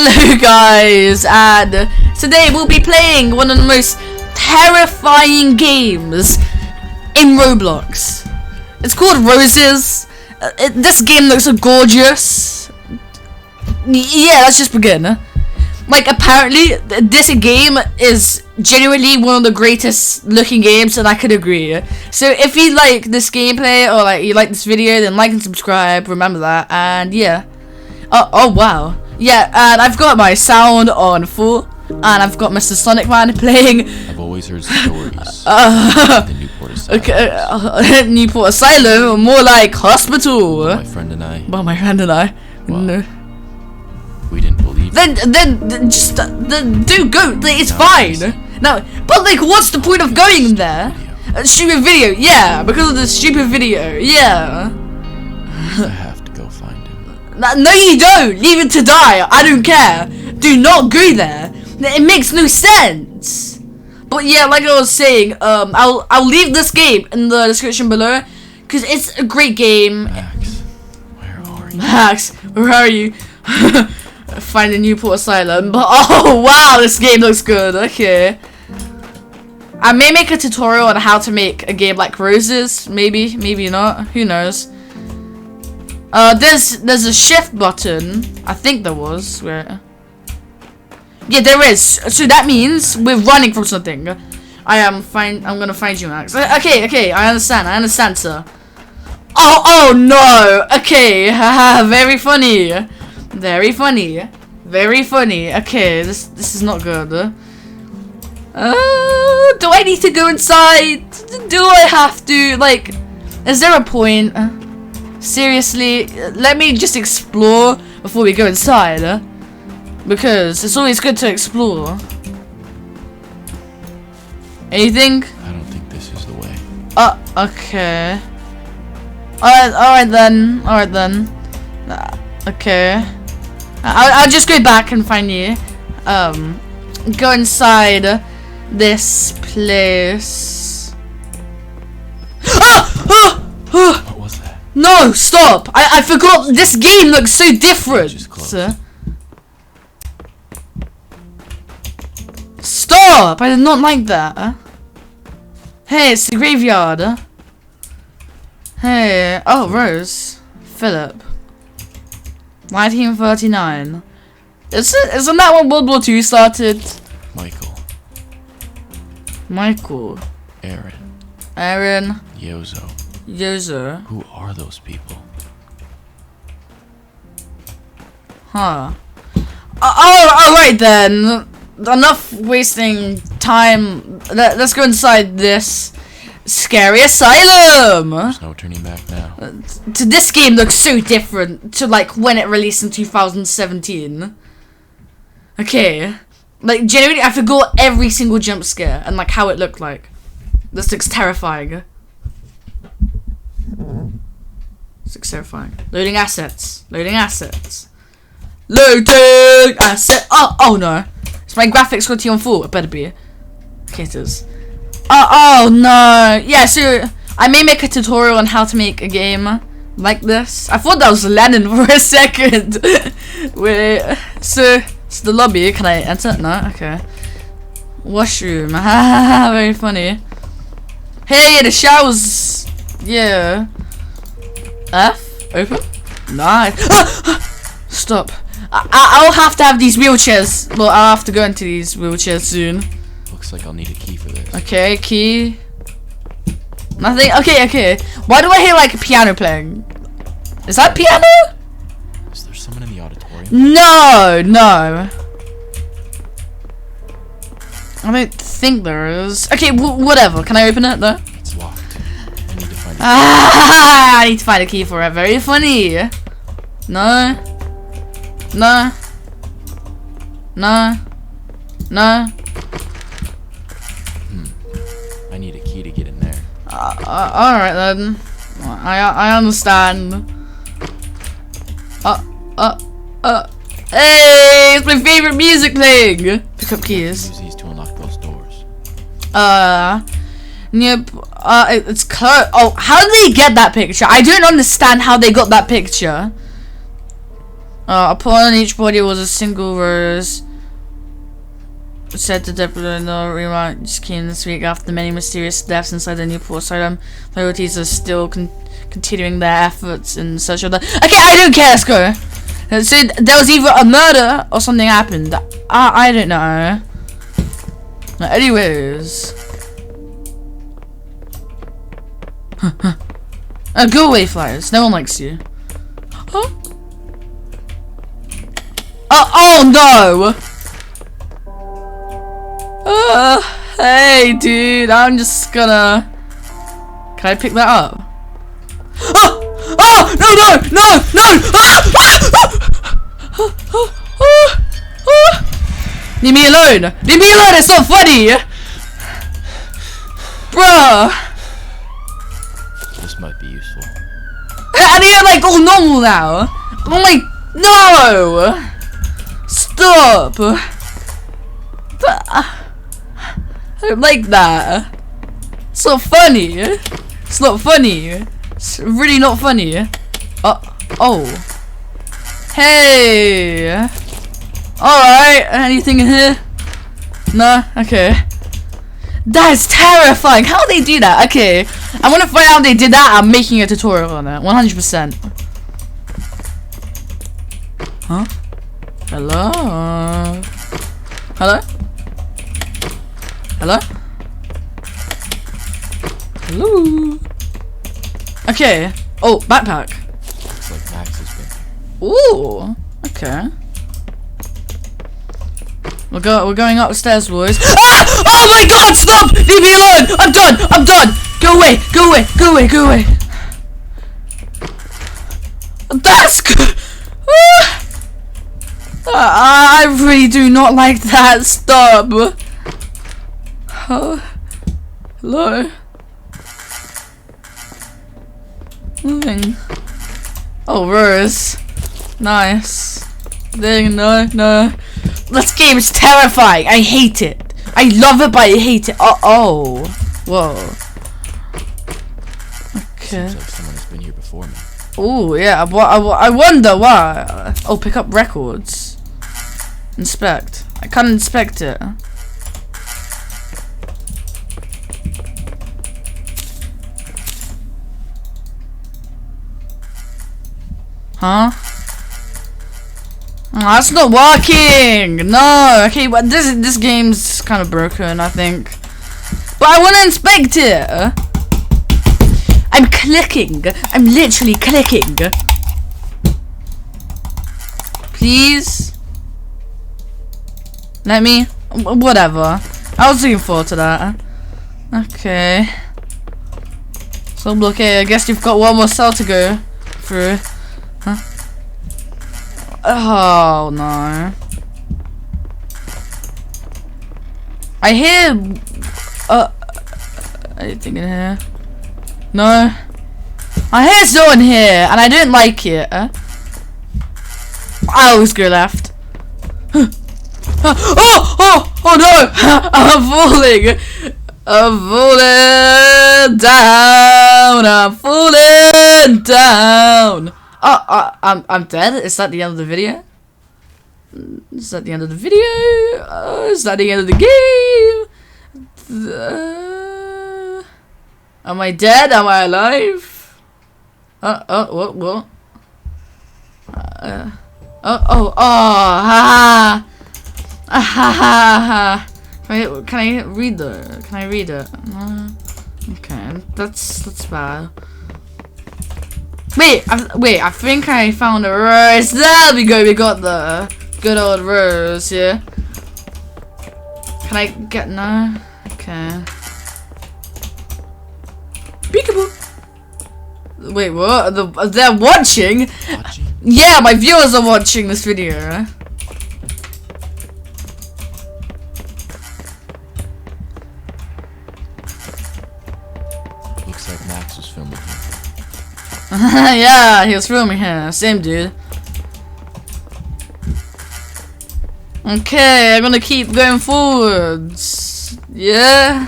Hello guys, and today we'll be playing one of the most terrifying games in Roblox. It's called Roses. This game looks so gorgeous. Yeah, let's just begin. Like, apparently this game is genuinely one of the greatest looking games, and I could agree. So if you like this gameplay or like you like this video, then like and subscribe, remember that. And yeah. Oh wow. Yeah, and I've got my sound on full, and I've got Mr. Sonic Man playing. I've always heard stories of the Newport Asylum. Okay, Newport Asylum, more like hospital. My friend and I. Well, my friend and I. Well, no. We didn't believe. Then just do go. It's fine. No, but like, what's the point of going there? Stupid video. Yeah, because of the stupid video. Yeah. I have to go find him. No, you don't. Leave it to die. I don't care. Do not go there. It makes no sense. But yeah, like I was saying, I'll leave this game in the description below because it's a great game. Max, where are you? Max, where are you? Find a Newport Asylum. But oh wow, this game looks good. Okay. I may make a tutorial on how to make a game like Roses. Maybe, maybe not. Who knows? There's a shift button. I think there was. Where? Yeah, there is. So that means we're running from something. I'm gonna find you, Max. Okay. I understand, sir. Oh no. Okay. Haha. Very funny. Very funny. Very funny. Okay. This is not good. Do I need to go inside? Do I have to? Like, is there a point? Seriously, let me just explore before we go inside, because it's always good to explore. Anything? I don't think this is the way. Okay. Alright then. Okay. I'll just go back and find you. Go inside this place. What was that? No, stop! I forgot this game looks so different. Stop! I did not like that. Hey, it's the graveyard. Hey, oh, Rose. Philip. 1939. Isn't that when World War II started? Michael. Aaron. Yozo. Who are those people? Huh. Alright then. Enough wasting time. Let's go inside this scary asylum. There's no turning back now. This game looks so different to like when it released in 2017. Okay. Like, genuinely, I forgot every single jump scare and like how it looked like. This looks terrifying. This looks terrifying. Loading assets. Loading asset. Oh no. Is my graphics quality on full? It better be. Okay, it is. Oh no. Yeah, so I may make a tutorial on how to make a game like this. I thought that was Lennon for a second. Wait. So it's the lobby. Can I enter? No? Okay. Washroom. Very funny. Hey, the showers. Yeah. F? Open? Nice. Stop. I'll have to have these wheelchairs. Well, I'll have to go into these wheelchairs soon. Looks like I'll need a key for this. Okay, key. Nothing. Okay. Why do I hear like a piano playing? Is that piano? Is there someone in the auditorium? No. I don't think there is. Okay, whatever. Can I open it though? It's locked. I need to find a key. I need to find a key for it. Very funny. No. I need a key to get in there. Alright then. I understand. Hey, it's my favorite music playing. Pick up keys. Use these to unlock those doors. It's closed. Oh, how did they get that picture? I don't understand how they got that picture. Upon each body was a single rose. Said to Deborah no remark just came this week after many mysterious deaths inside the Newport asylum. Authorities are still continuing their efforts in search of the. Okay, I don't care. Let's go. So there was either a murder or something happened. I don't know. Anyways, go away, flyers. No one likes you. Huh? Oh no! Hey, dude, I'm just gonna. Can I pick that up? Oh! Oh! No! No! No! No! Leave me alone! Leave me alone! It's not funny! Bruh! This might be useful. And you're like all normal now! I'm like, no! Stop! I don't like that. It's not funny. It's not funny. It's really not funny. Oh. Hey. Alright. Anything in here? No? Okay. That is terrifying. How do they do that? Okay. I want to find out how they did that. I'm making a tutorial on it. 100%. Huh? Hello? Hello? Hello? Hello? Okay. Oh, backpack. Looks like Max has been here. Ooh. Okay. We're going upstairs, boys. Ah! Oh my God! Stop! Leave me alone! I'm done! I'm done! Go away! Go away! Go away! Go away! That's good. I really do not like that. Stop. Hello. Moving. Oh, Rose. Nice. No. This game is terrifying. I hate it. I love it, but I hate it. Oh. Whoa. Okay. Seems like someone has been here before me. Oh, yeah. I wonder why. Oh, pick up records. Inspect. I can't inspect it. Huh? Oh, that's not working. No. Okay, but this game's kind of broken, I think. But I want to inspect it. I'm clicking. I'm literally clicking. Please. Let me. Whatever. I was looking forward to that. Okay. So okay, I guess you've got one more cell to go through. Huh? Oh no. I hear anything in here? No. I hear someone here and I don't like it. I always go left. Oh no! I'm falling down. I'm falling down. I'm dead. Is that the end of the video? Is that the end of the video? Is that the end of the game? Am I dead? Am I alive? What? Can I read it? Can I read it? Okay, that's bad. Wait, I think I found a rose. There we go, we got the good old rose, yeah. Can I get, no? Okay. Peekaboo. Wait, what? They're watching? Yeah, my viewers are watching this video. Looks like Max was filming here. Yeah, he was filming here. Same dude. Okay, I'm gonna keep going forwards. Yeah?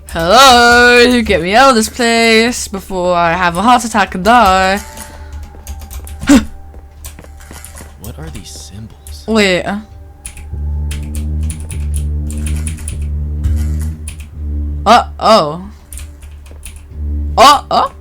Hello? Get me out of this place before I have a heart attack and die. these symbols? Wait. Oh. Oh.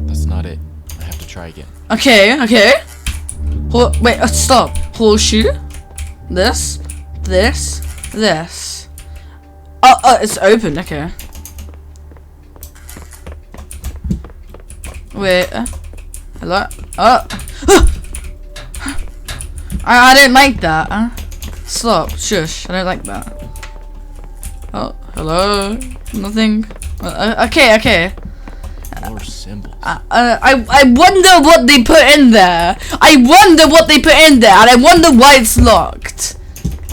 That's not it. I have to try again. Okay. Wait, stop. Horseshoe. This. Oh, it's open. Okay. Wait. Hello? Oh. I don't like that. Stop. Shush. I don't like that. Oh, hello? Nothing? Okay. More symbols. I wonder what they put in there. And I wonder why it's locked.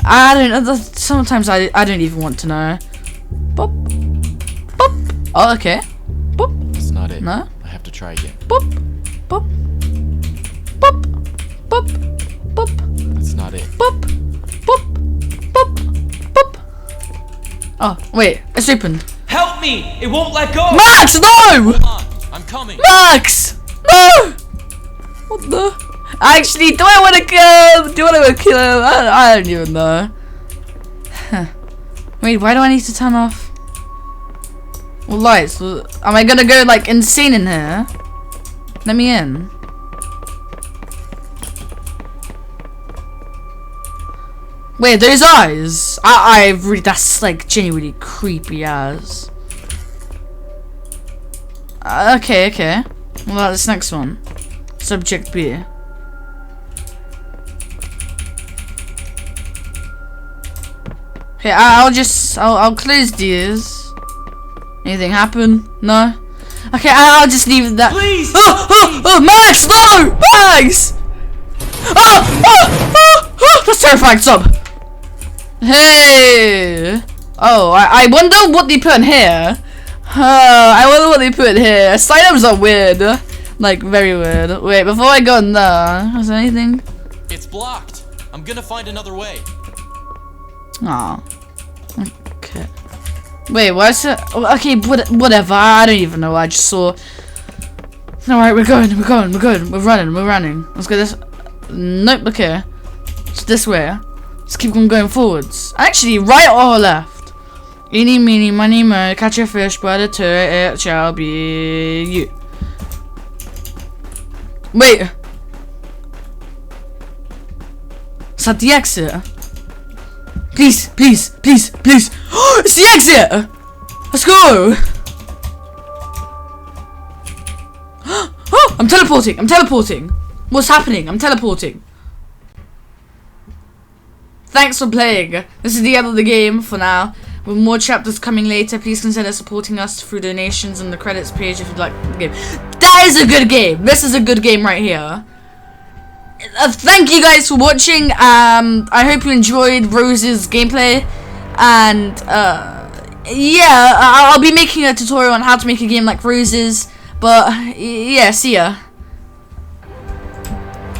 I don't know. Sometimes I don't even want to know. Boop. Boop. Oh, okay. Boop. That's not it. No? I have to try again. Boop. Boop. Boop. Boop. Boop. That's not it. Boop. Boop. Boop. Boop. Oh, wait. It's open. Help me! It won't let go! Max, no! Hold on. I'm coming. Max! No! What the? Actually, do I want to kill him? Do I want to kill him? I don't even know. Huh. Wait, why do I need to turn off? Well, lights. Am I gonna go like insane in here? Let me in. Wait, those eyes. I really. That's like genuinely creepy as. Okay. Well, that's the next one. Subject B. Okay, I'll close these. Anything happen? No? Okay, I'll just leave that. Please! Oh, Max, no! Max! That's terrifying, stop. Hey! Oh, I wonder what they put in here. I wonder what they put in here. Items are weird. Like, very weird. Wait, before I go in there, is there anything? It's blocked. I'm gonna find another way. Aw. Okay. Wait, what's it? Okay, whatever. I don't even know. I just saw. Alright, we're going. We're running. Let's go this. Nope, okay. It's this way. Let's keep on going forwards. Actually, right or left? Eeny, meeny, miny, mo. Catch a fish by the toe. It shall be you. Wait. Is that the exit? Please. It's the exit! Let's go! Oh, I'm teleporting. What's happening? I'm teleporting. Thanks for playing. This is the end of the game for now. With more chapters coming later, please consider supporting us through donations on the credits page if you'd like the game. That is a good game. This is a good game right here. Thank you guys for watching. I hope you enjoyed Rose's gameplay, and yeah, I'll be making a tutorial on how to make a game like Rose's. But yeah, see ya.